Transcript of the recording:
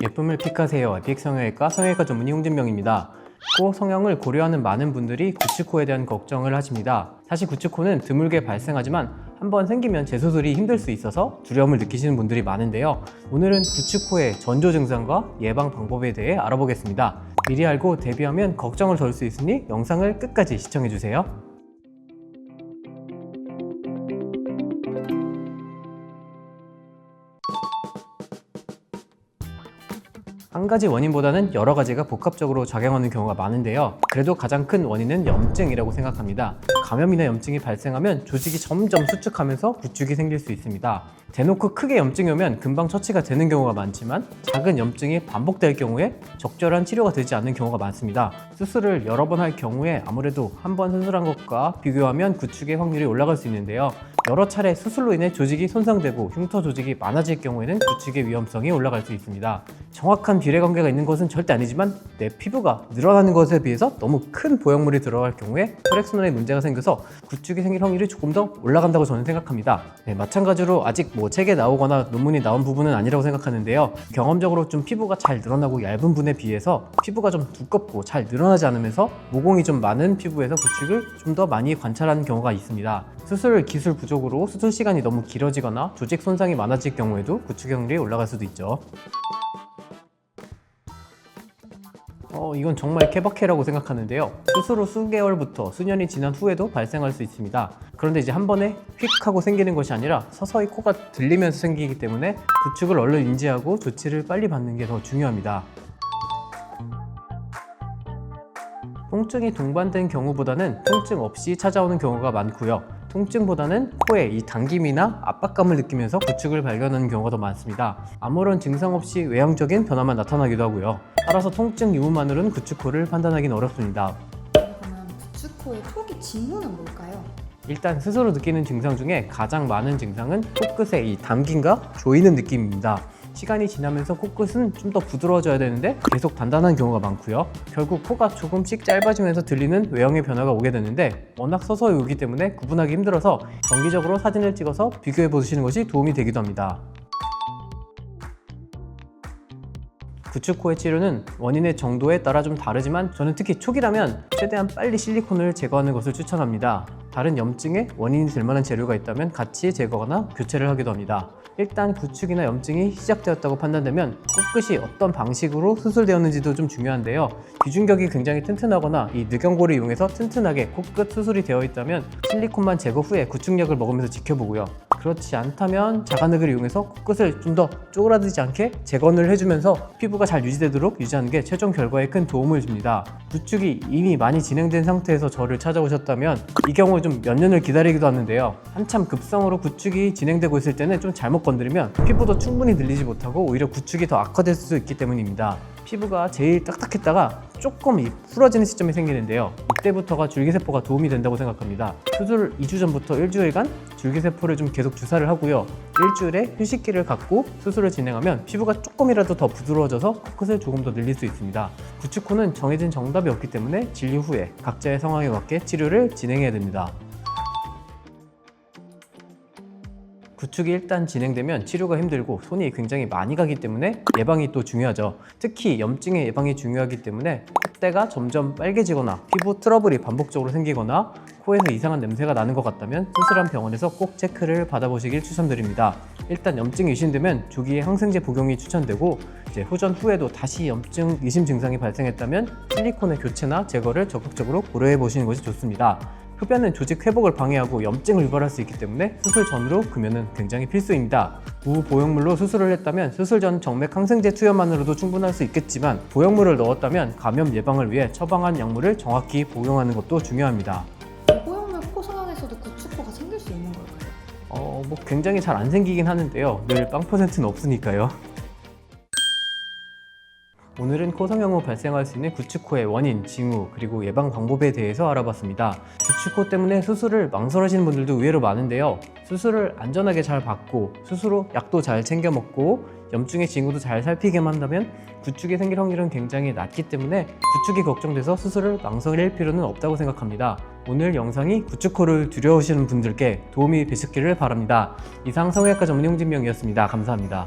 예쁨을 픽하세요. 에픽 성형외과 성형외과 전문의 홍진명입니다. 코 성형을 고려하는 많은 분들이 구치코에 대한 걱정을 하십니다. 사실 구치코는 드물게 발생하지만 한번 생기면 재수술이 힘들 수 있어서 두려움을 느끼시는 분들이 많은데요. 오늘은 구치코의 전조 증상과 예방 방법에 대해 알아보겠습니다. 미리 알고 대비하면 걱정을 덜 수 있으니 영상을 끝까지 시청해주세요. 한 가지 원인보다는 여러 가지가 복합적으로 작용하는 경우가 많은데요. 그래도 가장 큰 원인은 염증이라고 생각합니다. 감염이나 염증이 발생하면 조직이 점점 수축하면서 구축이 생길 수 있습니다. 대놓고 크게 염증이 오면 금방 처치가 되는 경우가 많지만 작은 염증이 반복될 경우에 적절한 치료가 되지 않는 경우가 많습니다. 수술을 여러 번 할 경우에 아무래도 한 번 수술한 것과 비교하면 구축의 확률이 올라갈 수 있는데요. 여러 차례 수술로 인해 조직이 손상되고 흉터 조직이 많아질 경우에는 구축의 위험성이 올라갈 수 있습니다. 정확한 비례관계가 있는 것은 절대 아니지만 내 피부가 늘어나는 것에 비해서 너무 큰 보형물이 들어갈 경우에 혈액순환에 문제가 생겨서 구축이 생길 확률이 조금 더 올라간다고 저는 생각합니다. 마찬가지로 아직 책에 나오거나 논문이 나온 부분은 아니라고 생각하는데요. 경험적으로 좀 피부가 잘 늘어나고 얇은 분에 비해서 피부가 좀 두껍고 잘 늘어나지 않으면서 모공이 좀 많은 피부에서 구축을 좀 더 많이 관찰하는 경우가 있습니다. 수술 기술 부족으로 수술 시간이 너무 길어지거나 조직 손상이 많아질 경우에도 구축 확률이 올라갈 수도 있죠. 이건 정말 케바케라고 생각하는데요. 수술 후 수개월부터 수년이 지난 후에도 발생할 수 있습니다. 그런데 이제 한 번에 휙 하고 생기는 것이 아니라 서서히 코가 들리면서 생기기 때문에 구축을 얼른 인지하고 조치를 빨리 받는 게 더 중요합니다. 통증이 동반된 경우보다는 통증 없이 찾아오는 경우가 많고요. 통증보다는 코에 이 당김이나 압박감을 느끼면서 구축을 발견하는 경우가 더 많습니다. 아무런 증상 없이 외형적인 변화만 나타나기도 하고요. 따라서 통증 유무만으로는 구축코를 판단하기는 어렵습니다. 그러면 구축코의 초기 징후는 뭘까요? 일단 스스로 느끼는 증상 중에 가장 많은 증상은 코끝에 이 당김과 조이는 느낌입니다. 시간이 지나면서 코끝은 좀 더 부드러워져야 되는데 계속 단단한 경우가 많고요. 결국 코가 조금씩 짧아지면서 들리는 외형의 변화가 오게 되는데 워낙 서서히 오기 때문에 구분하기 힘들어서 정기적으로 사진을 찍어서 비교해 보시는 것이 도움이 되기도 합니다. 구축코의 치료는 원인의 정도에 따라 좀 다르지만 저는 특히 초기라면 최대한 빨리 실리콘을 제거하는 것을 추천합니다. 다른 염증에 원인이 될 만한 재료가 있다면 같이 제거하거나 교체를 하기도 합니다. 일단 구축이나 염증이 시작되었다고 판단되면 코끝이 어떤 방식으로 수술되었는지도 좀 중요한데요. 비중격이 굉장히 튼튼하거나 이 늑연고를 이용해서 튼튼하게 코끝 수술이 되어 있다면 실리콘만 제거 후에 구축력을 먹으면서 지켜보고요. 그렇지 않다면 자가늑을 이용해서 코끝을 좀 더 쪼그라들지 않게 재건을 해주면서 피부가 잘 유지되도록 유지하는 게 최종 결과에 큰 도움을 줍니다. 구축이 이미 많이 진행된 상태에서 저를 찾아오셨다면 이 경우 좀 몇 년을 기다리기도 하는데요. 한참 급성으로 구축이 진행되고 있을 때는 좀 잘못 건드리면 피부도 충분히 늘리지 못하고 오히려 구축이 더 악화될 수 있기 때문입니다. 피부가 제일 딱딱했다가 조금 풀어지는 시점이 생기는데요. 이때부터가 줄기세포가 도움이 된다고 생각합니다. 수술 2주 전부터 일주일간 줄기세포를 좀 계속 주사를 하고요. 일주일에 휴식기를 갖고 수술을 진행하면 피부가 조금이라도 더 부드러워져서 코끝을 조금 더 늘릴 수 있습니다. 구축코는 정해진 정답이 없기 때문에 진료 후에 각자의 상황에 맞게 치료를 진행해야 됩니다. 구축이 일단 진행되면 치료가 힘들고 손이 굉장히 많이 가기 때문에 예방이 또 중요하죠. 특히 염증의 예방이 중요하기 때문에 콧대가 점점 빨개지거나 피부 트러블이 반복적으로 생기거나 코에서 이상한 냄새가 나는 것 같다면 수술한 병원에서 꼭 체크를 받아보시길 추천드립니다. 일단 염증이 의심되면 조기에 항생제 복용이 추천되고 이제 후전 후에도 다시 염증 의심 증상이 발생했다면 실리콘의 교체나 제거를 적극적으로 고려해 보시는 것이 좋습니다. 흡연은 조직 회복을 방해하고 염증을 유발할 수 있기 때문에 수술 전으로 금연은 굉장히 필수입니다. 무보형물로 수술을 했다면 수술 전 정맥 항생제 투여만으로도 충분할 수 있겠지만 보형물을 넣었다면 감염 예방을 위해 처방한 약물을 정확히 복용하는 것도 중요합니다. 보형물 코 성형에서도 구축코가 생길 수 있는 걸까요? 굉장히 잘 안 생기긴 하는데요. 늘 0%는 없으니까요. 오늘은 코 성형 후 발생할 수 있는 구축코의 원인, 징후, 그리고 예방 방법에 대해서 알아봤습니다. 구축코 때문에 수술을 망설여지는 분들도 의외로 많은데요. 수술을 안전하게 잘 받고 수술 후 약도 잘 챙겨 먹고 염증의 징후도 잘 살피게만 한다면 구축이 생길 확률은 굉장히 낮기 때문에 구축이 걱정돼서 수술을 망설일 필요는 없다고 생각합니다. 오늘 영상이 구축코를 두려워하시는 분들께 도움이 되셨기를 바랍니다. 이상 성형외과 전문의 홍진명이었습니다. 감사합니다.